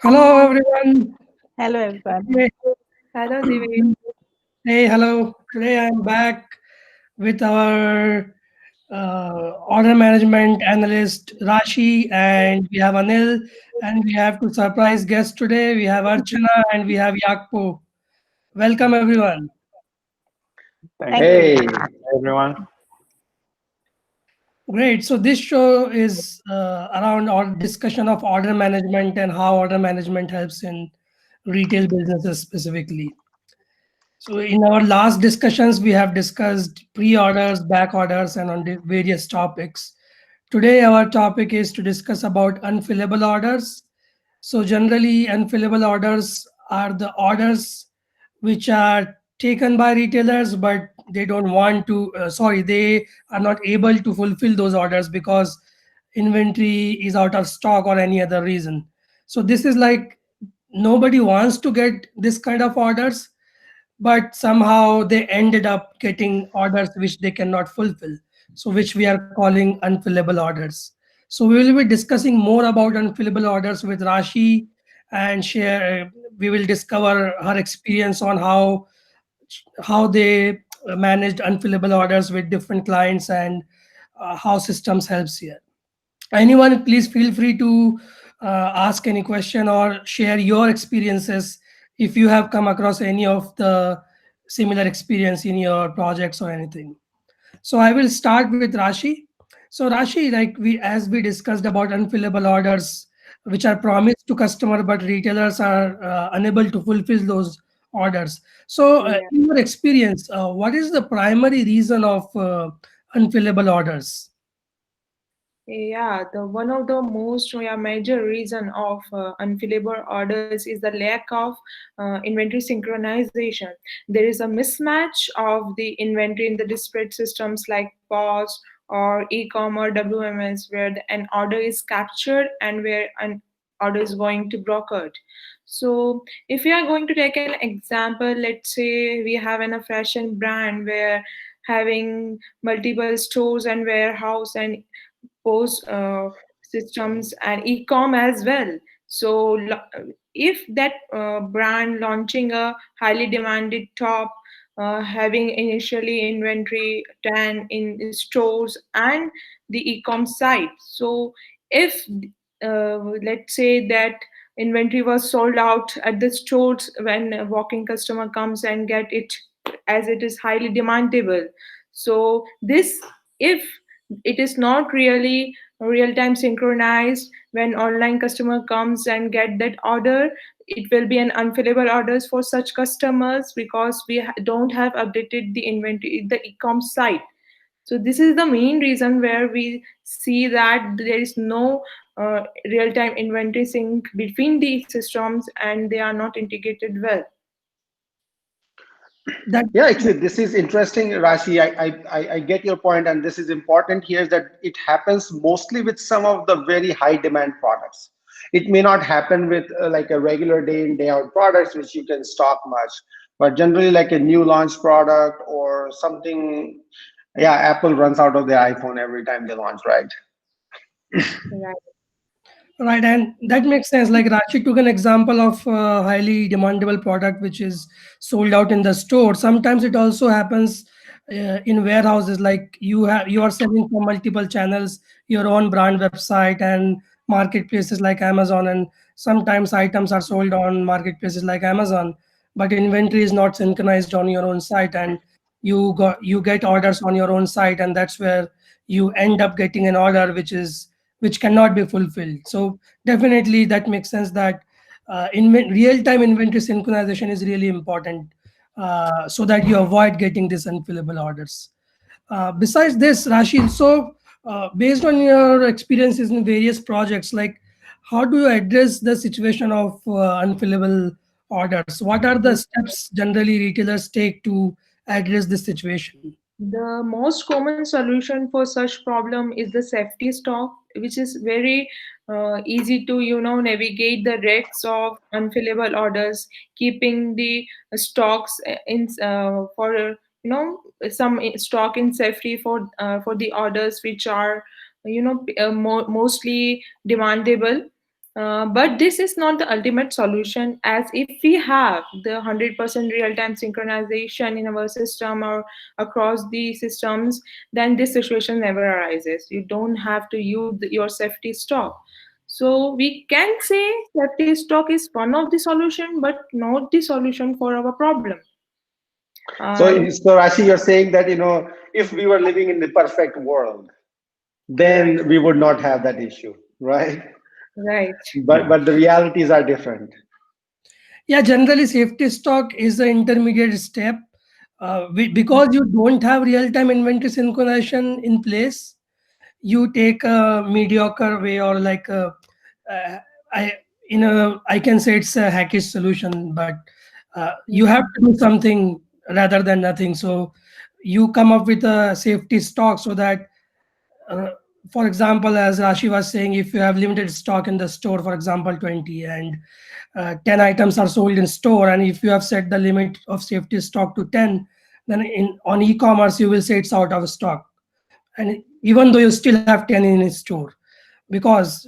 Hello, everyone. Hello everyone. Hey, Hello Divi. hey, hello. Today I'm back with our order management analyst Rashi, and we have Anil, and we have two surprise guests today. We have Archana and we have Yakpo. Welcome, everyone. Thank you. Hey, everyone. Great. So this show is around our discussion of order management and how order management helps in retail businesses specifically. So in our last discussions, we have discussed pre-orders, back orders, and on the various topics. Today, our topic is to discuss about unfillable orders. So generally, unfillable orders are the orders which are taken by retailers, but they don't want to. Sorry, they are not able to fulfill those orders because inventory is out of stock or any other reason. So this is like nobody wants to get this kind of orders, but somehow they ended up getting orders which they cannot fulfill, so which we are calling unfillable orders. So we will be discussing more about unfillable orders with Rashi, and share we will discover her experience on how they managed unfillable orders with different clients, and how systems helps here. Anyone, please feel free to ask any question or share your experiences if you have come across any of the similar experience in your projects or anything. So I will start with Rashi. So Rashi, like as we discussed about unfillable orders which are promised to customer but retailers are unable to fulfill those orders. So Yeah. in your experience, what is the primary reason of unfillable orders? Yeah, the one of the most major reason of unfillable orders is the lack of inventory synchronization. There is a mismatch of the inventory in the disparate systems like POS or e-com or WMS, where an order is captured and where an order is going to brokered. So if we are going to take an example, let's say we have a fashion brand where having multiple stores and warehouse and post systems and e-com as well. So if that brand launching a highly demanded top, having initially inventory 10 in stores and the e-com site. So if let's say that inventory was sold out at the stores when a walking customer comes and get it, as it is highly demandable. So this, if it is not really real time synchronized, when online customer comes and get that order, it will be an unfillable orders for such customers because we don't have updated the inventory the e-com site. So this is the main reason where we see that there is no real time inventory sync between the systems and they are not integrated well. That Yeah, actually, this is interesting, Rashi. I get your point, and this is important here that it happens mostly with some of the very high demand products. It may not happen with like a regular day in, day out products, which you can stock much, but generally like a new launch product or something. Yeah, Apple runs out of their iPhone every time they launch, right? Right. Right, and that makes sense. Like Rashi took an example of a highly demandable product which is sold out in the store. Sometimes it also happens in warehouses. Like you are selling from multiple channels, your own brand website and marketplaces like Amazon, and sometimes items are sold on marketplaces like Amazon, but inventory is not synchronized on your own site, and you get orders on your own site, and that's where you end up getting an order which cannot be fulfilled. So definitely that makes sense that real-time inventory synchronization is really important, so that you avoid getting these unfillable orders. Besides this, Rashid, so based on your experiences in various projects, like how do you address the situation of unfillable orders? What are the steps generally retailers take to address this situation? The most common solution for such problem is the safety stock, which is very easy to navigate the risks of unfillable orders, keeping the stocks in for some stock in safety for the orders which are mostly demandable. But this is not the ultimate solution, as if we have the 100% real-time synchronization in our system or across the systems, then this situation never arises. You don't have to use your safety stock. So we can say safety stock is one of the solution, but not the solution for our problem. Uh, So Rashi, you're saying that, if we were living in the perfect world, right, then we would not have that issue, right? right. But the realities are different. Yeah, generally safety stock is the intermediate step. Because you don't have real-time inventory synchronization in place, you take a mediocre way, or like uh, I I can say it's a hackish solution, but you have to do something rather than nothing. So you come up with a safety stock so that, uh, for example, as Rashi was saying, if you have limited stock in the store, for example 20, and 10 items are sold in store, and if you have set the limit of safety stock to 10, then on e-commerce you will say it's out of stock, and even though you still have 10 in a store, because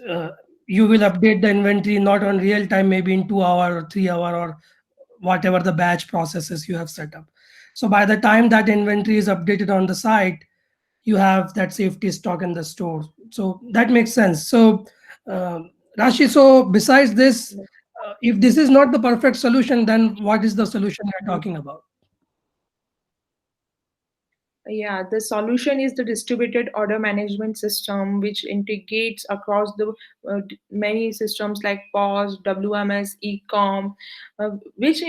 you will update the inventory not on real time, maybe in 2 hour or 3 hour, or whatever the batch processes you have set up. So by the time that inventory is updated on the site, you have that safety stock in the store. So that makes sense. So uh, Rashi, so besides this, if this is not the perfect solution, then what is the solution you're talking about? Yeah, the solution is the distributed order management system, which integrates across the many systems like POS, WMS, Ecom, which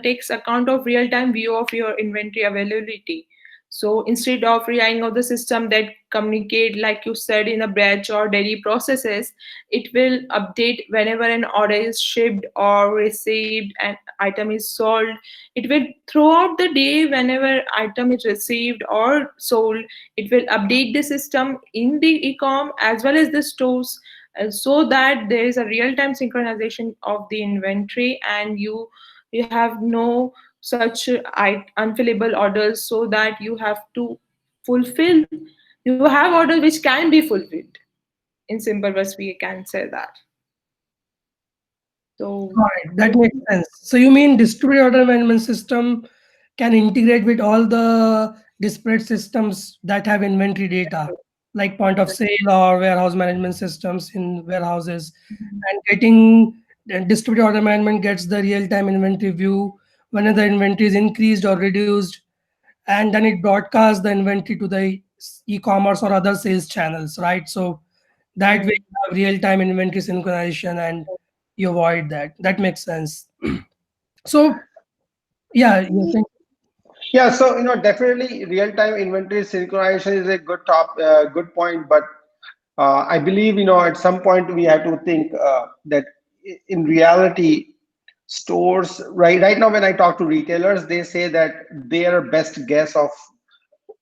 takes account of real-time view of your inventory availability. So instead of relying on the system that communicate, like you said, in a batch or daily processes, it will update whenever an order is shipped or received and item is sold. It will throughout the day, whenever item is received or sold, it will update the system in the ecom as well as the stores, so that there is a real time synchronization of the inventory, and you have no such unfillable orders, so that you have to fulfill, you have orders which can be fulfilled. In simple words, we can say that. So All right, that makes sense. So you mean distributed order management system can integrate with all the disparate systems that have inventory data, like point of sale or warehouse management systems in warehouses, and getting distributed order management gets the real-time inventory view whenever the inventory is increased or reduced, and then it broadcasts the inventory to the e-commerce or other sales channels, right? So that way right. you have real-time inventory synchronization and you avoid that. That makes sense. So yeah, you think. Yeah, so definitely real-time inventory synchronization is a good point, but I believe at some point we have to think that in reality, stores right now when I talk to retailers, they say that their best guess of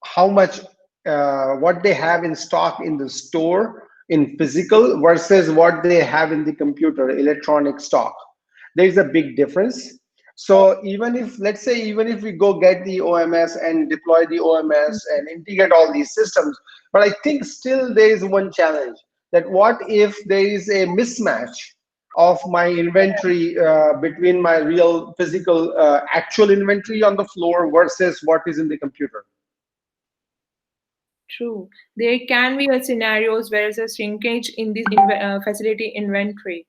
how much what they have in stock in the store in physical versus what they have in the computer electronic stock, there is a big difference. So even if, let's say, even if we go get the OMS and deploy the OMS and integrate all these systems, but I think still there is one challenge, that what if there is a mismatch of my inventory between my real physical actual inventory on the floor versus what is in the computer. True. There can be a scenarios where there's a shrinkage in the facility inventory.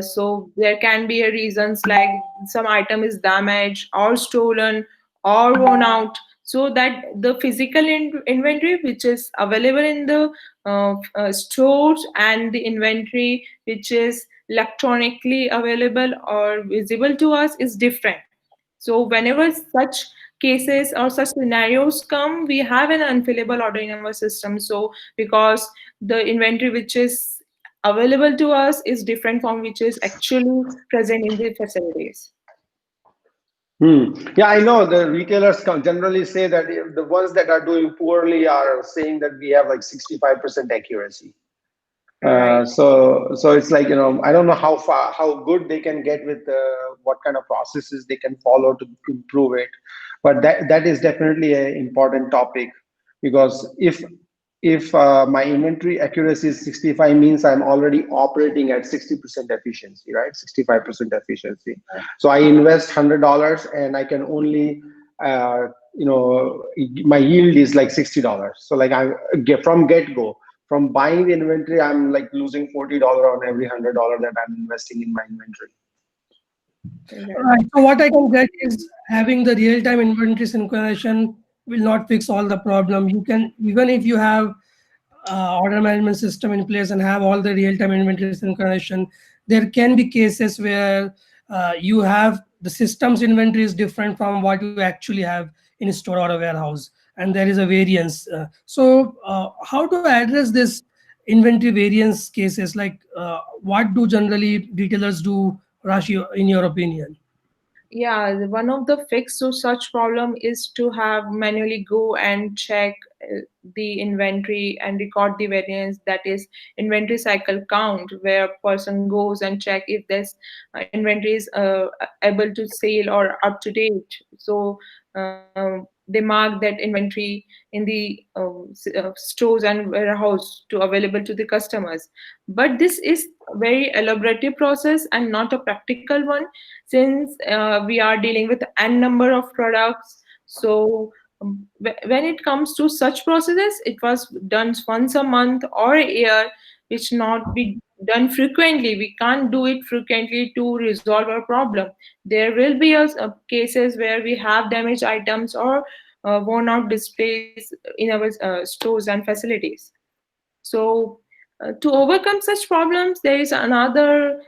So there can be a reasons like some item is damaged or stolen or worn out, so that the physical inventory which is available in the stores and the inventory which is electronically available or visible to us is different. So whenever such cases or such scenarios come, we have an unfillable order in our system. So because the inventory which is available to us is different from which is actually present in the facilities. Yeah, I know the retailers generally say that the ones that are doing poorly are saying that we have like 65% accuracy. Right. So it's like, I don't know how good they can get with what kind of processes they can follow to improve it, but that is definitely an important topic, because if my inventory accuracy is 65, means I'm already operating at 60% efficiency, right? 65% efficiency. So I invest $100 and I can only, uh, my yield is like $60. So like I get from get go, from buying the inventory, I'm like losing $40 on every $100 that I'm investing in my inventory. Right. So what I can get is having the real-time inventory synchronization will not fix all the problem. You can, even if you have order management system in place and have all the real-time inventory synchronization, there can be cases where you have the system's inventory is different from what you actually have in a store or a warehouse, and there is a variance. So how to address this inventory variance cases? Like what do generally retailers do, Rashi, in your opinion? Yeah, one of the fix to such problem is to have manually go and check the inventory and record the variance, that is inventory cycle count, where a person goes and check if this inventory is able to sell or up to date. So they mark that inventory in the stores and warehouse to available to the customers. But this is a very elaborative process and not a practical one, since we are dealing with n number of products. So when it comes to such processes, it was done once a month or a year, which not be done frequently. We can't do it frequently to resolve our problem. There will be cases where we have damaged items or worn out displays in our stores and facilities. So to overcome such problems, there is another,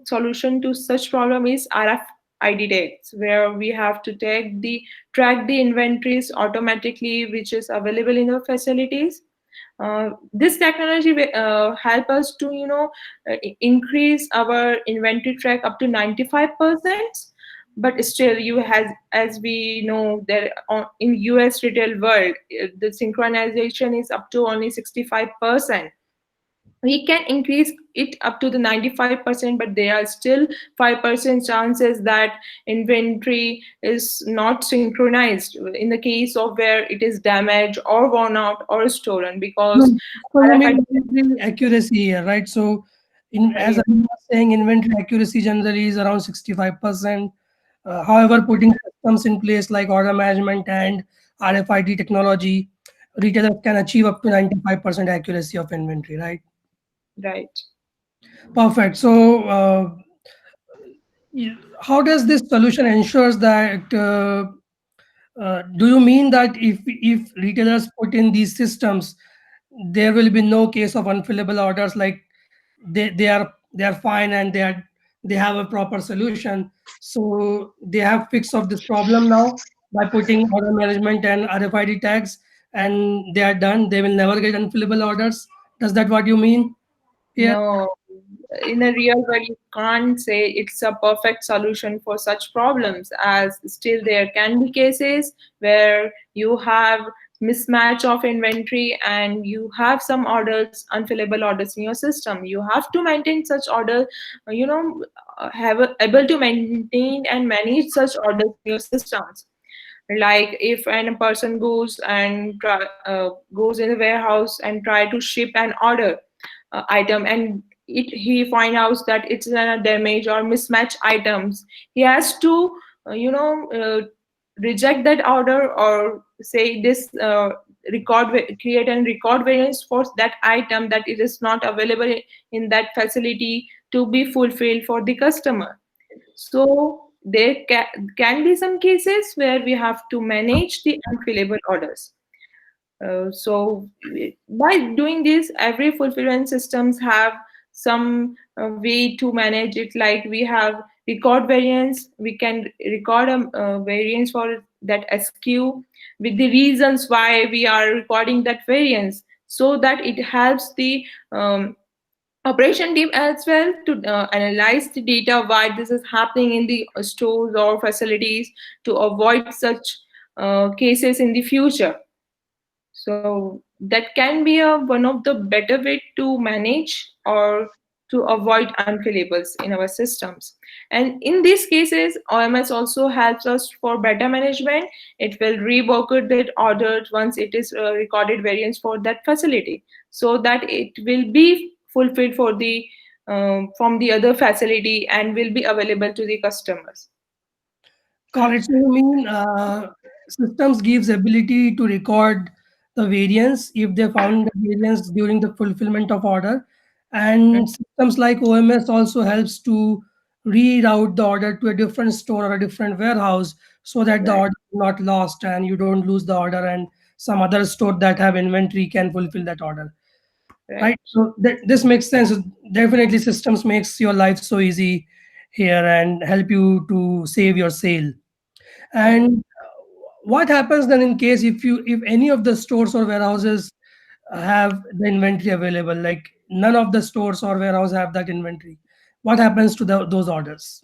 solution to such problem is RFID tags, where we have to track the inventories automatically, which is available in our facilities. This technology will help us to, increase our inventory track up to 95%. But still, you has as we know that in US retail world, the synchronization is up to only 65%. We can increase it up to the 95%, but there are still 5% chances that inventory is not synchronized in the case of where it is damaged or worn out or stolen, No, because so you RFID. mean inventory accuracy here, right? So, as I Yes, was saying, inventory accuracy generally is around 65%. However, putting systems in place like order management and RFID technology, retailers can achieve up to 95% accuracy of inventory, right? right. Perfect. So, how does this solution ensures that do you mean that if retailers put in these systems, there will be no case of unfillable orders, like they are fine and they have a proper solution, so they have fix of this problem now by putting order management and RFID tags, and they are done, they will never get unfillable orders? Does that what you mean? Yeah. No, in a real world, you can't say it's a perfect solution for such problems, as still there can be cases where you have mismatch of inventory and you have some orders, unfillable orders in your system. You have to maintain such order, able to maintain and manage such orders in your systems. Like if a person goes and goes in the warehouse and try to ship an order item, and he find out that it's a damage or mismatch items, he has to reject that order, or say this create and record variance for that item, that it is not available in that facility to be fulfilled for the customer. So there can be some cases where we have to manage the unfillable orders. So by doing this, every fulfillment systems have some way to manage it. Like we have record variance, we can record a variance for that SKU with the reasons why we are recording that variance, so that it helps the operation team as well to analyze the data why this is happening in the stores or facilities, to avoid such cases in the future. So that can be one of the better way to manage or to avoid unfillables in our systems. And in these cases, OMS also helps us for better management. It will revoke that order once it is recorded variance for that facility, so that it will be fulfilled for the from the other facility and will be available to the customers. Got it. So you mean systems gives ability to record the variance if they found the variance during the fulfillment of order, and systems like OMS also helps to reroute the order to a different store or a different warehouse so that the Right. order is not lost and you don't lose the order and some other store that have inventory can fulfill that order. Right. Right. So this makes sense. Definitely systems makes your life so easy here and help you to save your sale. Right. And what happens then in case if any of the stores or warehouses have the inventory available, like none of the stores or warehouse have that inventory? What happens to those orders?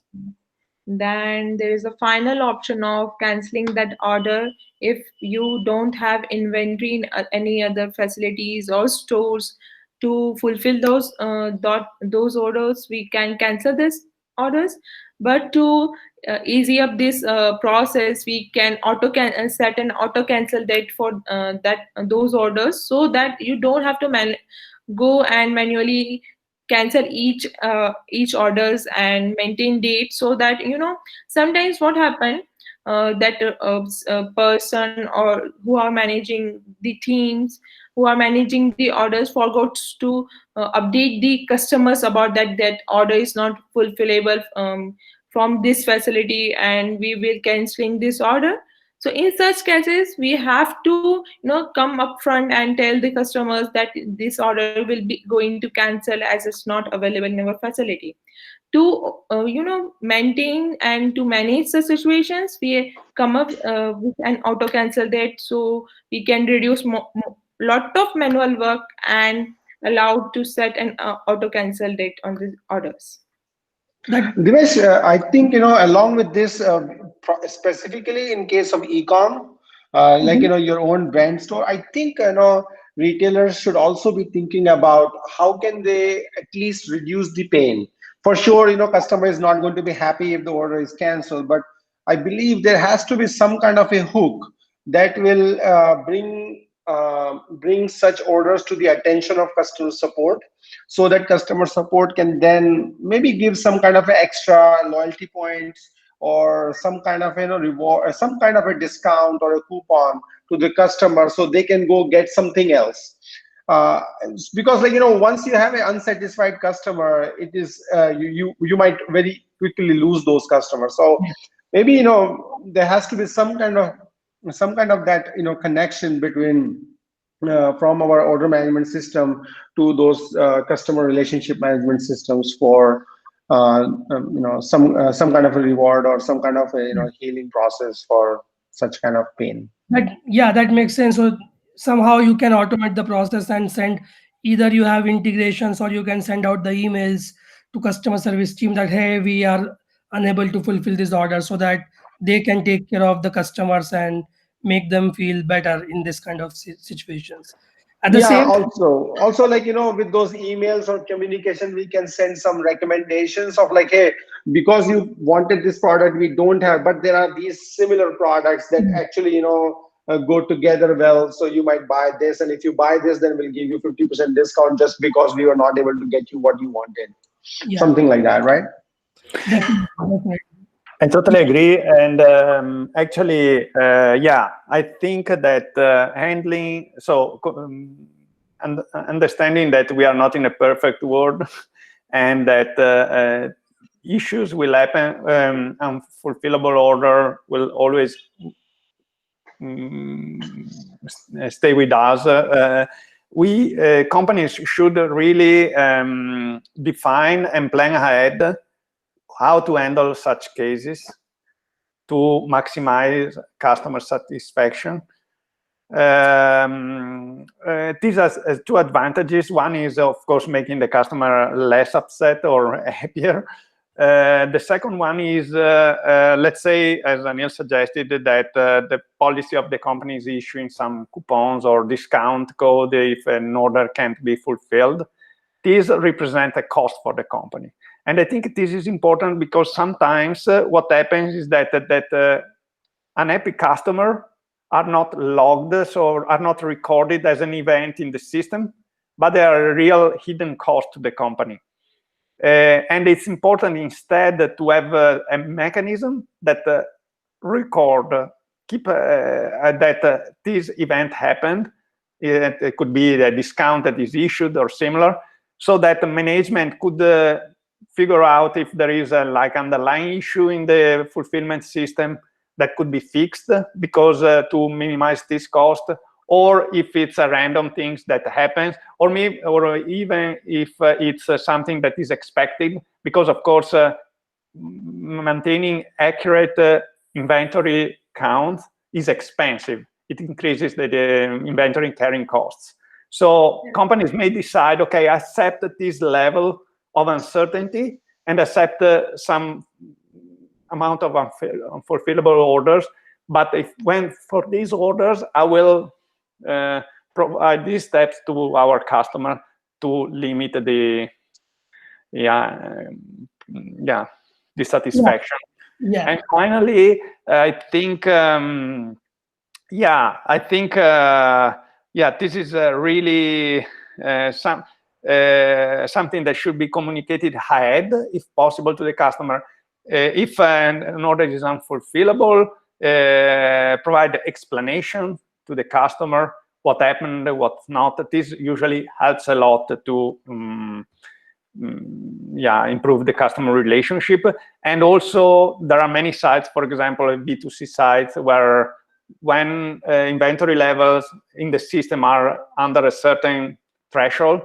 Then there is a final option of canceling that order. If you don't have inventory in any other facilities or stores to fulfill those orders, we can cancel this orders. But to easy up this process, we can set an auto cancel date for that those orders, so that you don't have to go and manually cancel each orders and maintain date, so that sometimes what happen, that a person or who are managing the teams, who are managing the orders, forgets to update the customers about that order is not fulfillable from this facility, and we will canceling this order. So in such cases, we have to come up front and tell the customers that this order will be going to cancel as it's not available in our facility. To maintain and to manage the situations, we come up with an auto cancel date, so we can reduce lot of manual work and allowed to set an auto cancel date on the orders. That Dinesh, I think along with this, specifically in case of e-com, like Mhm. your own brand store, I think retailers should also be thinking about how can they at least reduce the pain. For sure, customer is not going to be happy if the order is canceled, but I believe there has to be some kind of a hook that will bring such orders to the attention of customer support, so that customer support can then maybe give some kind of extra loyalty points or some kind of reward, some kind of a discount or a coupon to the customer, so they can go get something else. uh, because once you have an unsatisfied customer, it is you might very quickly lose those customers. So maybe there has to be some kind of that connection between from our order management system to those customer relationship management systems for some kind of a reward or some kind of a healing process for such kind of pain. that makes sense. So somehow you can automate the process and send, either you have integrations or you can send out the emails to customer service team that hey, we are unable to fulfill this order, so that they can take care of the customers and make them feel better in this kind of situations. At the Yeah, same also like with those emails or communication, we can send some recommendations of like, hey, because you wanted this product, we don't have, but there are these similar products that actually go together well, so you might buy this, and if you buy this, then we'll give you 50% discount just because we were not able to get you what you wanted, yeah, something like that, right? definitely, definitely. I totally agree. And actually, yeah, I think that handling, understanding that we are not in a perfect world and that issues will happen, unfulfillable order will always stay with us. Companies should really define and plan ahead how to handle such cases to maximize customer satisfaction. This has two advantages. One is, of course, making the customer less upset or happier. The second one is, let's say, as Anil suggested, that the policy of the company is issuing some coupons or discount code if an order can't be fulfilled. these represent a cost for the company. And I think this is important because sometimes what happens is that unhappy customer are not logged or are not recorded as an event in the system, but they are a real hidden cost to the company. And it's important instead to have a mechanism that keep that this event happened. It could be the discount that is issued or similar, so that the management could figure out if there is a like underlying issue in the fulfillment system that could be fixed because to minimize this cost, or if it's a random things that happens, or maybe, or even if it's something that is expected, because of course maintaining accurate inventory count is expensive. It increases the inventory carrying costs. So companies may decide, okay, accept this level of uncertainty and accept some amount of unfulfillable orders. But when for these orders, I will provide these steps to our customer to limit the dissatisfaction. Yeah. And finally, I think this is really something that should be communicated ahead, if possible, to the customer. If an order is unfulfillable, provide explanation to the customer, what happened, what's not. This usually helps a lot to improve the customer relationship. And also, there are many sites, for example, B2C sites, where when inventory levels in the system are under a certain threshold,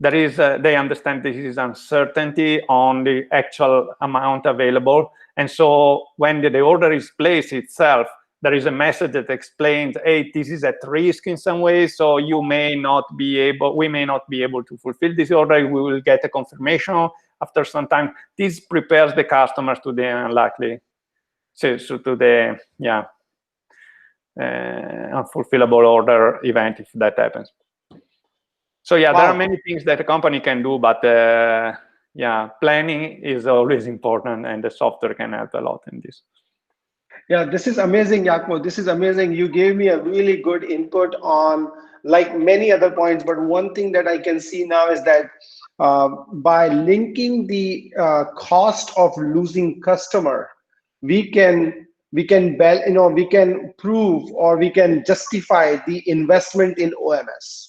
there is they understand this is uncertainty on the actual amount available. And so when the order is placed itself, there is a message that explains, hey, this is at risk in some way, so we may not be able to fulfill this order. We will get a confirmation after some time. This prepares the customers to the unlikely, to the unfulfillable order event if that happens. So there are many things that a company can do, but planning is always important, and the software can help a lot in this. Yeah, this is amazing, Giacomo. This is amazing. You gave me a really good input on like many other points, but one thing that I can see now is that by linking the cost of losing customer, we can prove or we can justify the investment in OMS.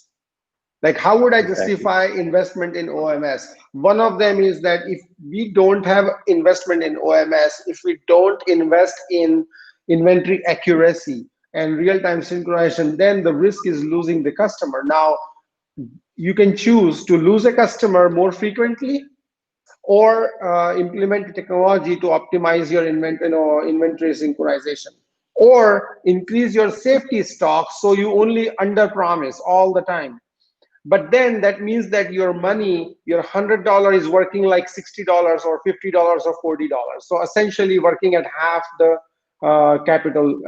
Like, how would I justify investment in OMS? One of them is that if we don't have investment in OMS, if we don't invest in inventory accuracy and real-time synchronization, then the risk is losing the customer. Now, you can choose to lose a customer more frequently, or implement technology to optimize your inventory synchronization, or increase your safety stock so you only under-promise all the time. But then that means that your money, your $100 is working like $60 or $50 or $40. So essentially working at half the capital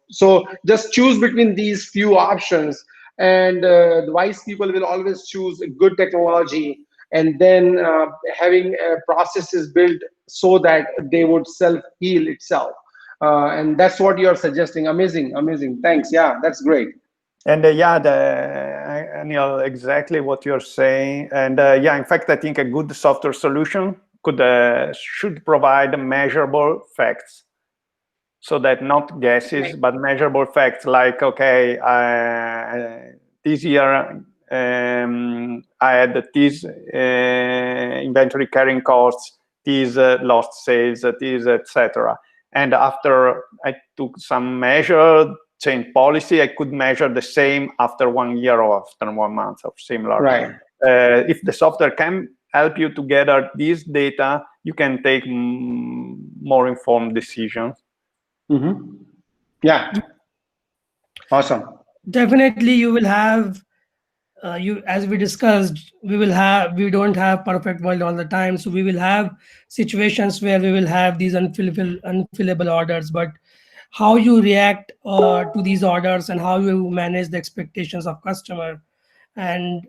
So just choose between these few options, and the wise people will always choose good technology, and then having processes built so that they would self-heal itself. And that's what you're suggesting. Amazing, amazing. Thanks. Yeah, that's great. And Neil, exactly what you're saying. And in fact, I think a good software solution should provide measurable facts, so that not guesses, but measurable facts. Like, okay, this year I had these inventory carrying costs, these lost sales, these, etc. And after I took some measure, change policy, I could measure the same after 1 year or after 1 month or similar. Right. If the software can help you to gather this data, you can take more informed decisions. Mm-hmm. Yeah. Awesome. Definitely, you will have. As we discussed, we don't have perfect world all the time, so we will have situations where we will have these unfillable orders. But how you react to these orders and how you manage the expectations of customer, and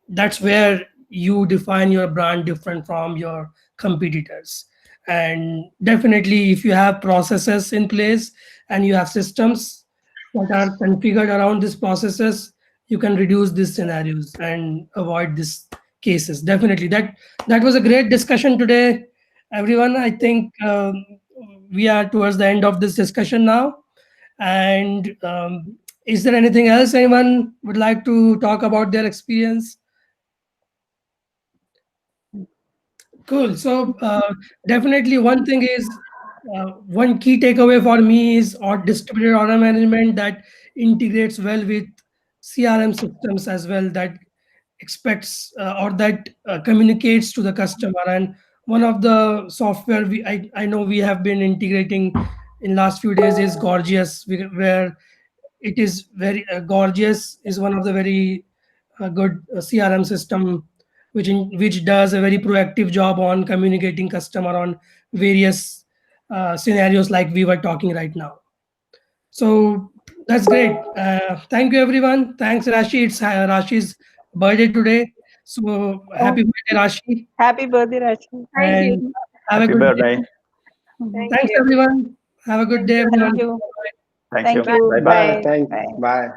that's where you define your brand different from your competitors. And definitely, if you have processes in place and you have systems that are configured around these processes, you can reduce these scenarios and avoid these cases. Definitely, that was a great discussion today, everyone. I think we are towards the end of this discussion now. And is there anything else anyone would like to talk about their experience? Cool. So definitely one thing is one key takeaway for me is or distributed order management that integrates well with CRM systems as well, that expects or that communicates to the customer. And one of the software I know we have been integrating in last few days is Gorgias, where it is very Gorgias is one of the very good CRM system which does a very proactive job on communicating customer on various scenarios like we were talking right now. So that's great. Thank you, everyone. Thanks, Rashi. It's Rashi's birthday today. So happy birthday, Rashi. Happy birthday, Rashi. Thank And you. have a Happy good birthday. day. Thank Thanks, you. everyone. Have a good day, everyone. Thank you. Thank Thank you. you. Bye-bye. Bye. Bye. Thank. Bye. Bye.